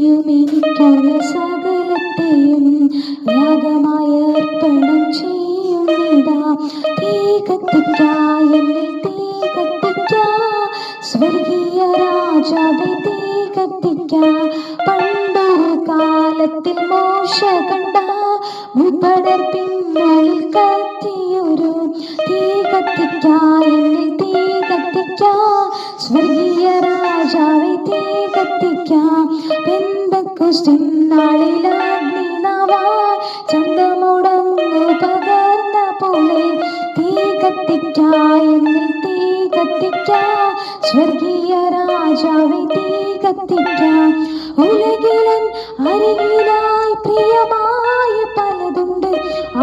ഇനിയും എനിക്കുള്ള സകലത്തെയും യാഗമായി അർപ്പണം ചെയ്യുന്നിതാ. തീ കത്തിക്കായി എന്നിൽ തീ കത്തിക്കാ, സ്വർഗീയ രാജാവേ തീ കത്തിക്കാ. പണ്ടൊരു കാലത്തിൽ മോശ കണ്ട മുൾപടർപ്പിനുള്ളിൽ കത്തിയൊരു തീ കത്തിക്കായി എന്നിൽ തീ കത്തിക്കാ, സ്വർഗീയ രാജാവേ തീ കത്തിക്കാ. പെന്തക്കോസ്തിൻ നാളിൽ അഗ്നിനാവായി ചന്തമുടങ്ങു പകർന്ന പോലെ തീ കത്തിക്കായി എന്നിൽ തീ കത്തിക്കാ, സ്വർഗീയ രാജാവേ തീ കത്തിക്കാ. ഉലകിലൻ അരികിലായി പ്രിയമായ പലതുണ്ട്,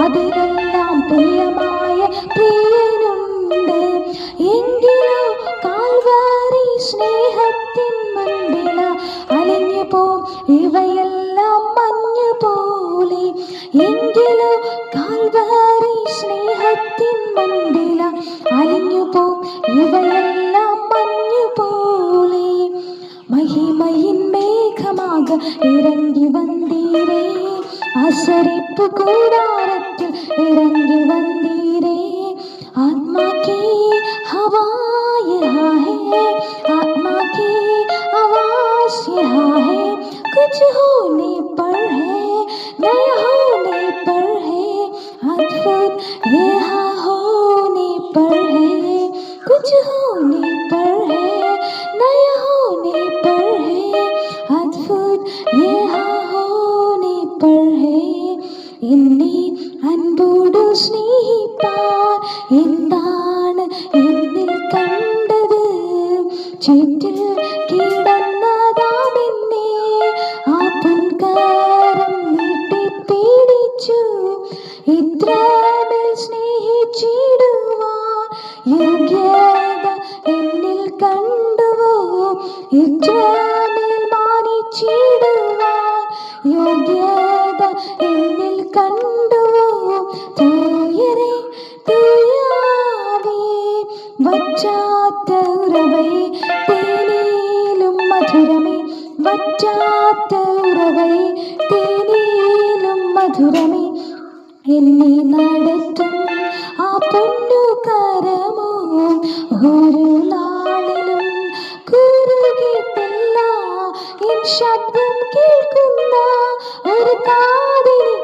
അതിലെല്ലാം പ്രിയമായ പ്രിയനുണ്ട്. എങ്കിലോ കാൽവാരി സ്നേഹത്തിൻ മുൻപില അലിഞ്ഞു പോം ഇവയെല്ലാം മഞ്ഞു പോലെ. എങ്കിലോ കാൽവാരി സ്നേഹത്തിൻ മുൻപില അലിഞ്ഞു പോം ഇവയെല്ലാം മഞ്ഞു പോലെ. മഹിമയിൻ മേഘമാക ഇറങ്ങി വந்தீரே, ആസരിപ്പു കൂടാരത്തിൽ ഇറങ്ങി വந்தீரே. आत्मा की हवा यहाँ है, आत्मा की आवाज यहाँ है. कुछ होने पर है, नया होने पर है, अद्भुत यहाँ होने पर है. कुछ होने पर है, नया होने पर है, अद्भुत यहाँ होने पर है. എന്നെ അൻപോടു സ്നേഹിപ്പാൻ എന്താണ് എന്നിൽ കണ്ടത്? ചുറ്റിൽ കിടന്നതാമെന്നെ ആ പൊൻകാരം നീട്ടിപ്പിടിച്ചു. ഇത്രമേൽ സ്നേഹിച്ചിടുവാൻ യോഗ്യത എന്നിൽ കണ്ടുവോ? ഇത്രമേൽ മാനിച്ചിടുവാൻ യോഗ്യത എന്നിൽ കണ്ടുവോ? തൂയരേ തൂയാവേ വറ്റാത്ത ഉറവേ, തേനിലും മധുരമേ വറ്റാത്ത ഉറവേ, തേനിലും മധുരമേ. എന്നെ നടത്തും ആ പൊന്നുകരമോ ഒരു നാളിലും കുറുകിയിട്ടില്ല. എൻ ശബ്ദം കേൾക്കുന്ന ഒരു കാതിന്